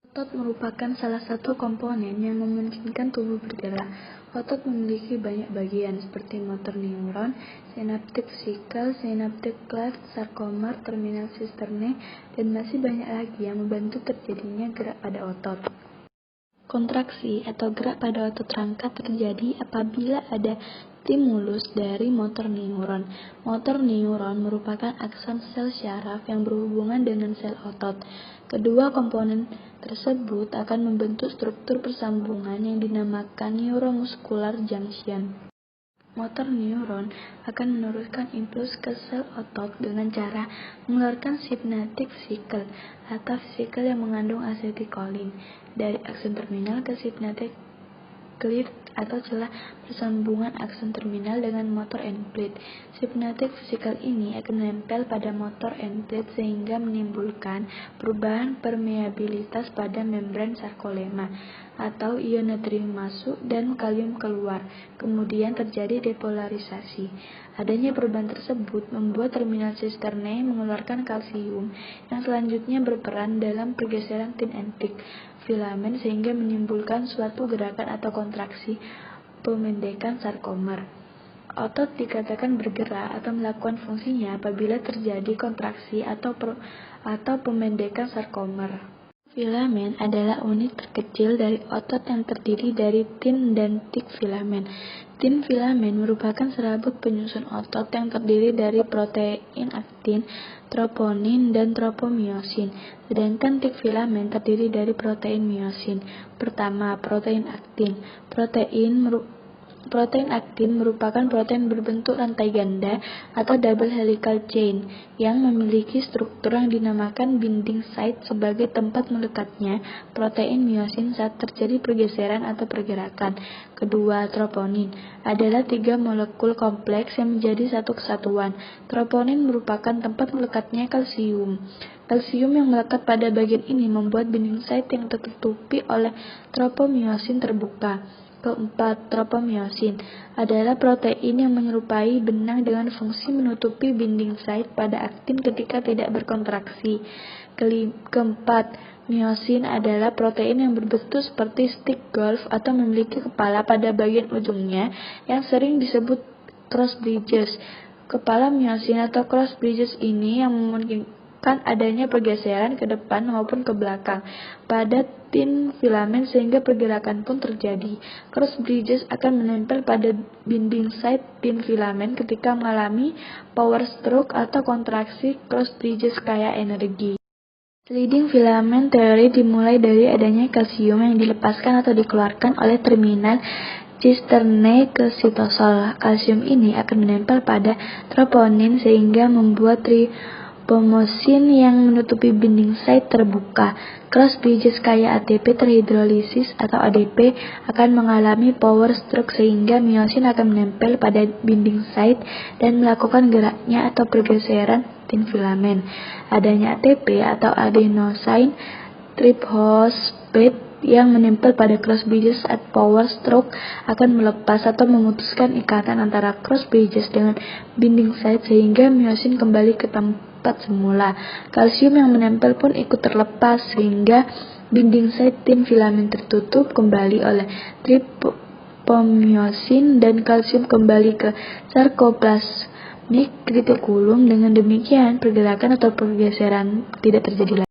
Otot merupakan salah satu komponen yang memungkinkan tubuh bergerak. Otot memiliki banyak bagian seperti motor neuron, sinaptik vesikel, sinaptik cleft, sarkomer, terminal cisternae, dan masih banyak lagi yang membantu terjadinya gerak pada otot. Kontraksi atau gerak pada otot rangka terjadi apabila ada stimulus dari motor neuron. Motor neuron merupakan akson sel syaraf yang berhubungan dengan sel otot. Kedua komponen tersebut akan membentuk struktur persambungan yang dinamakan neuromuscular junction. Motor neuron akan meneruskan impuls ke sel otot dengan cara mengeluarkan sinaptik vesikel atau vesikel yang mengandung asetilkolin dari akson terminal ke sinaptik cleft atau celah persambungan akson terminal dengan motor end plate. Sinaptik vesikel ini akan menempel pada motor end plate sehingga menimbulkan perubahan permeabilitas pada membran sarkolema atau ion natrium masuk dan kalium keluar. Kemudian terjadi depolarisasi. Adanya perubahan tersebut membuat terminal cisternae mengeluarkan kalsium yang selanjutnya berperan dalam pergeseran tin and thick filamen sehingga menimbulkan suatu gerakan atau kontraksi pemendekan sarkomer. Otot dikatakan bergerak atau melakukan fungsinya apabila terjadi kontraksi atau pemendekan sarkomer. Filamen adalah unit terkecil dari otot yang terdiri dari tin dan thick filamen. Tin filamen merupakan serabut penyusun otot yang terdiri dari protein aktin, troponin, dan tropomyosin. Sedangkan thick filamen terdiri dari protein myosin. Pertama, protein aktin. Protein aktin merupakan protein berbentuk rantai ganda atau double helical chain yang memiliki struktur yang dinamakan binding site sebagai tempat melekatnya protein myosin saat terjadi pergeseran atau pergerakan. Kedua, troponin adalah 3 molekul kompleks yang menjadi satu kesatuan. Troponin merupakan tempat melekatnya kalsium. Kalsium yang melekat pada bagian ini membuat binding site yang tertutupi oleh tropomyosin terbuka. Keempat, tropomyosin adalah protein yang menyerupai benang dengan fungsi menutupi binding site pada aktin ketika tidak berkontraksi. Keempat, myosin adalah protein yang berbentuk seperti stick golf atau memiliki kepala pada bagian ujungnya yang sering disebut cross bridges. Kepala myosin atau cross bridges ini yang memungkinkan adanya pergeseran ke depan maupun ke belakang pada tin filamen sehingga pergerakan pun terjadi. Cross bridges akan menempel pada binding site tin filamen ketika mengalami power stroke atau kontraksi cross bridges kaya energi. Sliding filament teori dimulai dari adanya kalsium yang dilepaskan atau dikeluarkan oleh terminal cisternae ke sitosol. Kalsium ini akan menempel pada troponin sehingga membuat ribomosin yang menutupi binding site terbuka. Cross bridges kaya ATP terhidrolisis atau ADP akan mengalami power stroke sehingga myosin akan menempel pada binding site dan melakukan geraknya atau pergeseran tin filamen. Adanya ATP atau adenosine triphosphate yang menempel pada cross bridges at power stroke akan melepas atau memutuskan ikatan antara cross bridges dengan binding site sehingga myosin kembali ke tempat semula. Kalsium yang menempel pun ikut terlepas sehingga binding site tin filamen tertutup kembali oleh tropomyosin dan kalsium kembali ke sarkoplasmik retikulum. Dengan demikian pergerakan atau pergeseran tidak terjadi lagi.